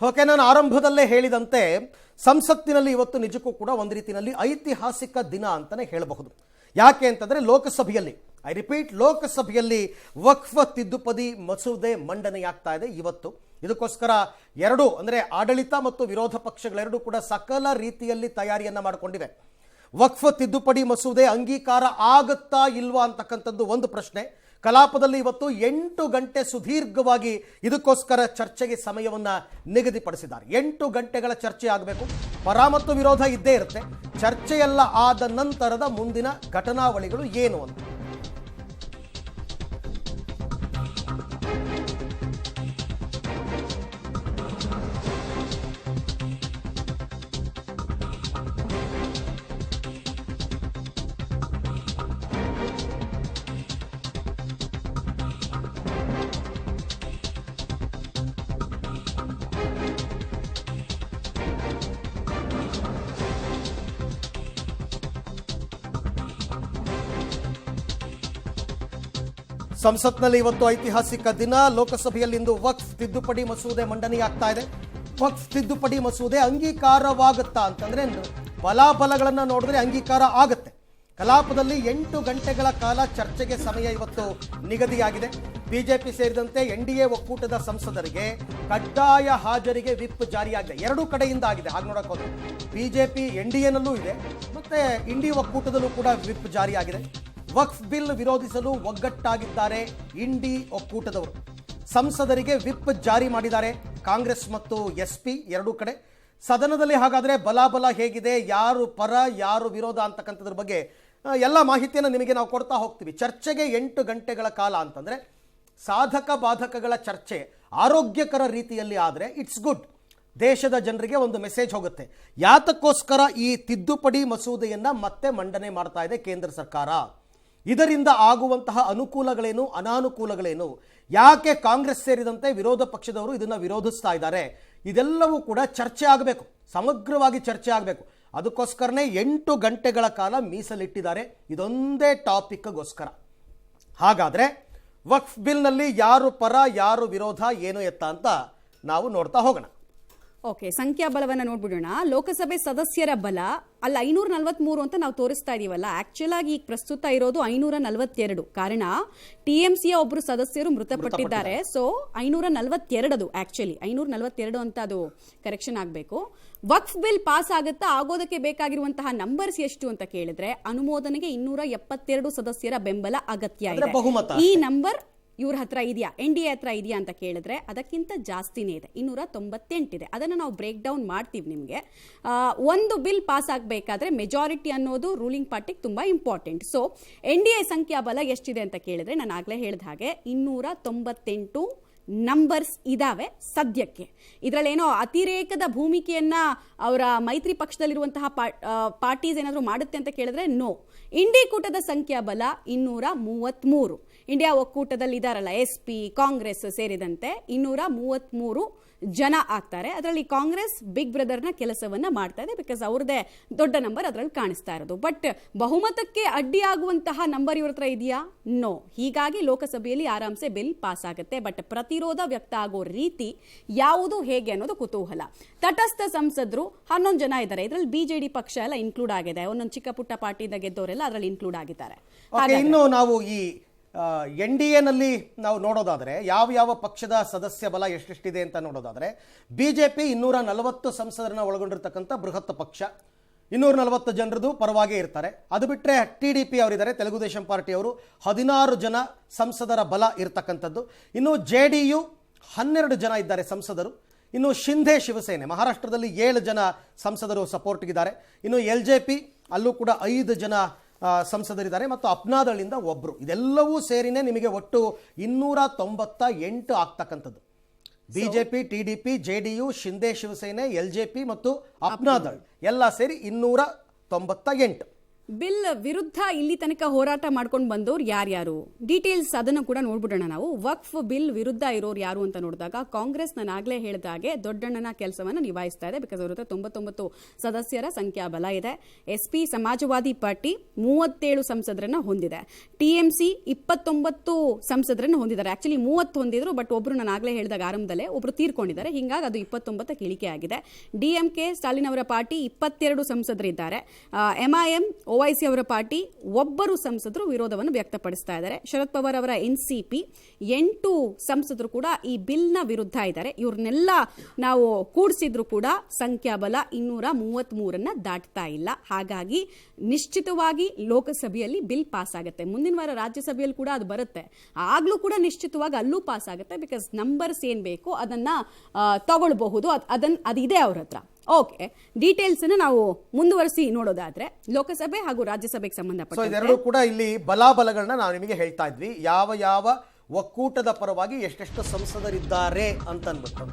Okay, ನಾನು ಆರಂಭದಲ್ಲೇ ಹೇಳಿದಂತೆ ಸಂಸತ್ತಿನಲ್ಲಿ ಇವತ್ತು ನಿಜಕ್ಕೂ ಕೂಡ ಒಂದು ರೀತಿಯಲ್ಲಿ ಐತಿಹಾಸಿಕ ದಿನ ಅಂತಲೇ ಹೇಳಬಹುದು. ಯಾಕೆ ಅಂತಂದರೆ ಲೋಕಸಭೆಯಲ್ಲಿ, ಐ ರಿಪೀಟ್, ಲೋಕಸಭೆಯಲ್ಲಿ ವಕ್ಫ್ ತಿದ್ದುಪಡಿ ಮಸೂದೆ ಮಂಡನೆಯಾಗ್ತಾ ಇದೆ ಇವತ್ತು. ಇದಕ್ಕೋಸ್ಕರ ಎರಡೂ ಅಂದರೆ ಆಡಳಿತ ಮತ್ತು ವಿರೋಧ ಪಕ್ಷಗಳೆರಡೂ ಕೂಡ ಸಕಲ ರೀತಿಯಲ್ಲಿ ತಯಾರಿಯನ್ನು ಮಾಡಿಕೊಂಡಿವೆ. ವಕ್ಫ್ ತಿದ್ದುಪಡಿ ಮಸೂದೆ ಅಂಗೀಕಾರ ಆಗುತ್ತಾ ಇಲ್ವಾ ಅಂತಕ್ಕಂಥದ್ದು ಒಂದು ಪ್ರಶ್ನೆ. ಕಲಾಪದಲ್ಲಿ ಇವತ್ತು 8 ಗಂಟೆ ಸುದೀರ್ಘವಾಗಿ ಇದಕ್ಕೋಸ್ಕರ ಚರ್ಚೆಗೆ ಸಮಯವನ್ನು ನಿಗದಿಪಡಿಸಿದ್ದಾರೆ. 8 ಗಂಟೆಗಳ ಚರ್ಚೆ ಆಗಬೇಕು. ಪರ ಮತ್ತು ವಿರೋಧ ಇದ್ದೇ ಇರುತ್ತೆ. ಚರ್ಚೆಯೆಲ್ಲ ಆದ ನಂತರದ ಮುಂದಿನ ಘಟನಾವಳಿಗಳು ಏನು ಅಂತ. ಸಂಸತ್ನಲ್ಲಿ ಇವತ್ತು ಐತಿಹಾಸಿಕ ದಿನ. ಲೋಕಸಭೆಯಲ್ಲಿಂದು ವಕ್ಫ್ ತಿದ್ದುಪಡಿ ಮಸೂದೆ ಮಂಡನೆಯಾಗ್ತಾ ಇದೆ. ವಕ್ಫ್ ತಿದ್ದುಪಡಿ ಮಸೂದೆ ಅಂಗೀಕಾರವಾಗುತ್ತಾ ಅಂತಂದ್ರೆ ಬಲಾಬಲಗಳನ್ನು ನೋಡಿದ್ರೆ ಅಂಗೀಕಾರ ಆಗುತ್ತೆ. ಕಲಾಪದಲ್ಲಿ 8 ಗಂಟೆಗಳ ಕಾಲ ಚರ್ಚೆಗೆ ಸಮಯ ಇವತ್ತು ನಿಗದಿಯಾಗಿದೆ. ಬಿಜೆಪಿ ಸೇರಿದಂತೆ NDA ಒಕ್ಕೂಟದ ಸಂಸದರಿಗೆ ಕಡ್ಡಾಯ ಹಾಜರಿಗೆ ವಿಪ್ ಜಾರಿಯಾಗಿದೆ. ಎರಡೂ ಕಡೆಯಿಂದ ಆಗಿದೆ. ಹಾಗೆ ನೋಡಕ್ಕೆ ಹೋದ್ರೆ ಬಿಜೆಪಿ NDAನಲ್ಲೂ ಇದೆ, ಮತ್ತೆ ಇಂಡಿ ಒಕ್ಕೂಟದಲ್ಲೂ ಕೂಡ ವಿಪ್ ಜಾರಿಯಾಗಿದೆ. ವಕ್ಫ್ ಬಿಲ್ ವಿರೋಧಿಸಲು ಒಗ್ಗಟ್ಟಾಗಿದ್ದಾರೆ ಇಂಡಿ ಒಕ್ಕೂಟದವರು. ಸಂಸದರಿಗೆ ವಿಪ್ ಜಾರಿ ಮಾಡಿದ್ದಾರೆ ಕಾಂಗ್ರೆಸ್ ಮತ್ತು SP ಎರಡೂ ಕಡೆ. ಸದನದಲ್ಲಿ ಹಾಗಾದರೆ ಬಲಾಬಲ ಹೇಗಿದೆ, ಯಾರು ಪರ ಯಾರು ವಿರೋಧ ಅಂತಕ್ಕಂಥದ್ರ ಬಗ್ಗೆ ಎಲ್ಲ ಮಾಹಿತಿಯನ್ನು ನಿಮಗೆ ನಾವು ಕೊಡ್ತಾ ಹೋಗ್ತೀವಿ. ಚರ್ಚೆಗೆ 8 ಗಂಟೆಗಳ ಕಾಲ ಅಂತಂದರೆ ಸಾಧಕ ಬಾಧಕಗಳ ಚರ್ಚೆ ಆರೋಗ್ಯಕರ ರೀತಿಯಲ್ಲಿ ಆದರೆ ಇಟ್ಸ್ ಗುಡ್. ದೇಶದ ಜನರಿಗೆ ಒಂದು ಮೆಸೇಜ್ ಹೋಗುತ್ತೆ. ಯಾತಕ್ಕೋಸ್ಕರ ಈ ತಿದ್ದುಪಡಿ ಮಸೂದೆಯನ್ನು ಮತ್ತೆ ಮಂಡನೆ ಮಾಡ್ತಾ ಇದೆ ಕೇಂದ್ರ ಸರ್ಕಾರ, ಇದರಿಂದ ಆಗುವಂತಹ ಅನುಕೂಲಗಳೇನು, ಅನಾನುಕೂಲಗಳೇನು, ಯಾಕೆ ಕಾಂಗ್ರೆಸ್ ಸೇರಿದಂತೆ ವಿರೋಧ ಪಕ್ಷದವರು ಇದನ್ನು ವಿರೋಧಿಸ್ತಾ ಇದ್ದಾರೆ, ಇದೆಲ್ಲವೂ ಕೂಡ ಚರ್ಚೆ ಆಗಬೇಕು, ಸಮಗ್ರವಾಗಿ ಚರ್ಚೆ ಆಗಬೇಕು. ಅದಕ್ಕೋಸ್ಕರನೇ 8 ಗಂಟೆಗಳ ಕಾಲ ಮೀಸಲಿಟ್ಟಿದ್ದಾರೆ ಇದೊಂದೇ ಟಾಪಿಕ್ಗೋಸ್ಕರ. ಹಾಗಾದರೆ ವಕ್ಫ್ ಬಿಲ್ನಲ್ಲಿ ಯಾರು ಪರ ಯಾರು ವಿರೋಧ ಏನು ಎತ್ತ ಅಂತ ನಾವು ನೋಡ್ತಾ ಹೋಗೋಣ. ಓಕೆ, ಸಂಖ್ಯಾಬಲವನ್ನು ನೋಡ್ಬಿಡೋಣ. ಲೋಕಸಭೆ ಸದಸ್ಯರ ಬಲ ಅಲ್ಲಿ 543 ಅಂತ ನಾವು ತೋರಿಸ್ತಾ ಇದೀವಲ್ಲ, ಆಕ್ಚುಲ್ ಆಗಿ ಈಗ ಪ್ರಸ್ತುತ ಇರೋದು 542. ಕಾರಣ TMCಯ ಒಬ್ರು ಸದಸ್ಯರು ಮೃತಪಟ್ಟಿದ್ದಾರೆ. ಸೊ 542 ಅದು ಆಕ್ಚುಲಿ 542 ಅಂತ ಅದು ಕರೆಕ್ಷನ್ ಆಗಬೇಕು. ವಕ್ಫ್ ಬಿಲ್ ಪಾಸ್ ಆಗೋದಕ್ಕೆ ಬೇಕಾಗಿರುವಂತಹ ನಂಬರ್ಸ್ ಎಷ್ಟು ಅಂತ ಕೇಳಿದ್ರೆ ಅನುಮೋದನೆಗೆ 272 ಸದಸ್ಯರ ಬೆಂಬಲ ಅಗತ್ಯ ಇದೆ. ಈ ನಂಬರ್ ಇವ್ರ ಹತ್ರ ಇದೆಯಾ, NDA ಹತ್ರ ಇದೆಯಾ ಅಂತ ಕೇಳಿದ್ರೆ ಅದಕ್ಕಿಂತ ಜಾಸ್ತಿನೇ ಇದೆ, 298 ಇದೆ. ಅದನ್ನು ನಾವು ಬ್ರೇಕ್ ಡೌನ್ ಮಾಡ್ತೀವಿ ನಿಮಗೆ. ಒಂದು ಬಿಲ್ ಪಾಸ್ ಆಗಬೇಕಾದ್ರೆ ಮೆಜಾರಿಟಿ ಅನ್ನೋದು ರೂಲಿಂಗ್ ಪಾರ್ಟಿಗೆ ತುಂಬ ಇಂಪಾರ್ಟೆಂಟ್. ಸೊ NDA ಸಂಖ್ಯಾಬಲ ಎಷ್ಟಿದೆ ಅಂತ ಕೇಳಿದ್ರೆ ನಾನು ಆಗಲೇ ಹೇಳಿದ ಹಾಗೆ 298 ನಂಬರ್ಸ್ ಇದಾವೆ ಸದ್ಯಕ್ಕೆ. ಇದರಲ್ಲೇನೋ ಅತಿರೇಕದ ಭೂಮಿಕೆಯನ್ನ ಅವರ ಮೈತ್ರಿ ಪಕ್ಷದಲ್ಲಿರುವಂತಹ ಪಾರ್ಟೀಸ್ ಏನಾದರೂ ಮಾಡುತ್ತೆ ಅಂತ ಕೇಳಿದ್ರೆ ನೋ. ಇಂಡಿ ಕೂಟದ ಸಂಖ್ಯಾಬಲ 233. ಇಂಡಿಯಾ ಒಕ್ಕೂಟದಲ್ಲಿ ಇದಾರಲ್ಲ SP ಕಾಂಗ್ರೆಸ್ ಸೇರಿದಂತೆ 233 ಜನ ಆಗ್ತಾರೆ. ಅದರಲ್ಲಿ ಕಾಂಗ್ರೆಸ್ ಬಿಗ್ ಬ್ರದರ್ನ ಕೆಲಸವನ್ನ ಮಾಡ್ತಾ ಇದೆ, ಬಿಕಾಸ್ ಅವ್ರದೇ ದೊಡ್ಡ ನಂಬರ್ ಅದರಲ್ಲಿ ಕಾಣಿಸ್ತಾ ಇರೋದು. ಬಟ್ ಬಹುಮತಕ್ಕೆ ಅಡ್ಡಿಯಾಗುವಂತಹ ನಂಬರ್ ಇವ್ರ ಹತ್ರ ಇದೆಯಾ? ನೋ. ಹೀಗಾಗಿ ಲೋಕಸಭೆಯಲ್ಲಿ ಆರಾಮ್ಸೆ ಬಿಲ್ ಪಾಸ್ ಆಗುತ್ತೆ. ಬಟ್ ಪ್ರತಿರೋಧ ವ್ಯಕ್ತ ಆಗೋ ರೀತಿ ಯಾವುದು ಹೇಗೆ ಅನ್ನೋದು ಕುತೂಹಲ. ತಟಸ್ಥ ಸಂಸದರು 11 ಜನ ಇದ್ದಾರೆ. ಇದರಲ್ಲಿ BJD ಪಕ್ಷ ಎಲ್ಲ ಇನ್ಕ್ಲೂಡ್ ಆಗಿದೆ. ಒಂದೊಂದು ಚಿಕ್ಕ ಪುಟ್ಟ ಪಾರ್ಟಿಯಿಂದ ಗೆದ್ದವರೆಲ್ಲ ಅದರಲ್ಲಿ ಇನ್ಕ್ಲೂಡ್ ಆಗಿದ್ದಾರೆ. ಇನ್ನು ನಾವು ಈ NDAನಲ್ಲಿ ನಾವು ನೋಡೋದಾದರೆ ಯಾವ ಪಕ್ಷದ ಸದಸ್ಯ ಬಲ ಎಷ್ಟೆಷ್ಟಿದೆ ಅಂತ ನೋಡೋದಾದರೆ BJP 240 ಸಂಸದರನ್ನ ಒಳಗೊಂಡಿರ್ತಕ್ಕಂಥ ಬೃಹತ್ ಪಕ್ಷ, 240 ಜನರದು ಪರವಾಗೇ ಇರ್ತಾರೆ. ಅದು ಬಿಟ್ಟರೆ TDP ಅವರಿದ್ದಾರೆ, ತೆಲುಗು ದೇಶಂ ಪಾರ್ಟಿಯವರು 16 ಜನ ಸಂಸದರ ಬಲ ಇರತಕ್ಕಂಥದ್ದು. ಇನ್ನು JDU 12 ಜನ ಇದ್ದಾರೆ ಸಂಸದರು. ಇನ್ನು ಶಿಂಧೆ ಶಿವಸೇನೆ ಮಹಾರಾಷ್ಟ್ರದಲ್ಲಿ 7 ಜನ ಸಂಸದರು ಸಪೋರ್ಟ್ಗಿದ್ದಾರೆ. ಇನ್ನು LJP ಅಲ್ಲೂ ಕೂಡ 5 ಜನ ಸಂಸದರಿದ್ದಾರೆ ಮತ್ತು ಅಪ್ನಾದಳಿಂದ ಒಬ್ಬರು. ಇದೆಲ್ಲವೂ ಸೇರಿನೇ ನಿಮಗೆ ಒಟ್ಟು 298 ಆಗ್ತಕ್ಕಂಥದ್ದು. BJP, TDP, JDU, Shinde Shiv Sena, LJP ಮತ್ತು ಅಪ್ನಾದಳ್ ಎಲ್ಲ ಸೇರಿ 298. ಬಿಲ್ ವಿರುದ್ಧ ಇಲ್ಲಿ ತನಕ ಹೋರಾಟ ಮಾಡ್ಕೊಂಡು ಬಂದವ್ರು ಯಾರ್ಯಾರು ಡೀಟೇಲ್ಸ್ ಅದನ್ನು ಕೂಡ ನೋಡ್ಬಿಡೋಣ ನಾವು. ವಕ್ಫ್ ಬಿಲ್ ವಿರುದ್ಧ ಇರೋರು ಯಾರು ಅಂತ ನೋಡಿದಾಗ ಕಾಂಗ್ರೆಸ್ ನಾನು ಆಗ್ಲೇ ಹೇಳಿದಾಗೆ ದೊಡ್ಡಣ್ಣನ ಕೆಲಸವನ್ನು ನಿಭಾಯಿಸ್ತಾ ಇದೆ. ಬಿಕಾಸ್ ಅವ್ರ ಹತ್ರ 99 ಸದಸ್ಯರ ಸಂಖ್ಯಾಬಲ ಇದೆ. SP ಸಮಾಜವಾದಿ ಪಾರ್ಟಿ 37 ಸಂಸದರನ್ನ ಹೊಂದಿದೆ. TMC 29 ಸಂಸದರನ್ನ ಹೊಂದಿದ್ದಾರೆ. ಆಕ್ಚುಲಿ 30 ಹೊಂದಿದ್ರು, ಬಟ್ ಒಬ್ರು ನಾನು ಆಗ್ಲೇ ಹೇಳಿದಾಗ ಆರಂಭದಲ್ಲೇ ಒಬ್ರು ತೀರ್ಕೊಂಡಿದ್ದಾರೆ, ಹಿಂಗಾಗಿ ಅದು 29ಕ್ಕೆ ಇಳಿಕೆ ಆಗಿದೆ. DMK ಸ್ಟಾಲಿನ್ ಅವರ ಪಾರ್ಟಿ 22 ಸಂಸದರಿದ್ದಾರೆ. MIM OIC ಅವರ ಪಾರ್ಟಿ ಒಬ್ಬರು ಸಂಸದರು ವಿರೋಧವನ್ನು ವ್ಯಕ್ತಪಡಿಸ್ತಾ ಇದ್ದಾರೆ. ಶರದ್ ಪವಾರ್ ಅವರ NCP 8 ಸಂಸದರು ಕೂಡ ಈ ಬಿಲ್ನ ವಿರುದ್ಧ ಇದ್ದಾರೆ. ಇವ್ರನ್ನೆಲ್ಲ ನಾವು ಕೂಡಿಸಿದ್ರು ಕೂಡ ಸಂಖ್ಯಾಬಲ 233 ದಾಟ್ತಾ ಇಲ್ಲ. ಹಾಗಾಗಿ ನಿಶ್ಚಿತವಾಗಿ ಲೋಕಸಭೆಯಲ್ಲಿ ಬಿಲ್ ಪಾಸ್ ಆಗುತ್ತೆ. ಮುಂದಿನ ವಾರ ರಾಜ್ಯಸಭೆಯಲ್ಲಿ ಕೂಡ ಅದು ಬರುತ್ತೆ. ಆಗ್ಲೂ ಕೂಡ ನಿಶ್ಚಿತವಾಗಿ ಅಲ್ಲೂ ಪಾಸ್ ಆಗುತ್ತೆ. ಬಿಕಾಸ್ ನಂಬರ್ಸ್ ಏನ್ ಬೇಕು ಅದನ್ನ ತಗೊಳ್ಬಹುದು, ಅದಿದೆ ಅವ್ರ ಹತ್ರ. ಓಕೆ, ಡೀಟೇಲ್ಸ್ ನಾವು ಮುಂದುವರಿಸಿ ನೋಡೋದಾದ್ರೆ ಲೋಕಸಭೆ ಹಾಗೂ ರಾಜ್ಯಸಭೆಗೆ ಸಂಬಂಧಪಟ್ಟ ಇದೆರಡೂ ಕೂಡ ಇಲ್ಲಿ ಬಲಾಬಲಗಳನ್ನ ನಾವು ನಿಮಗೆ ಹೇಳ್ತಾ ಇದ್ವಿ, ಯಾವ ಯಾವ ಒಕ್ಕೂಟದ ಪರವಾಗಿ ಎಷ್ಟೆಷ್ಟು ಸಂಸದರಿದ್ದಾರೆ ಅಂತ ಅಂದ್ಬಿಟ್ಟು.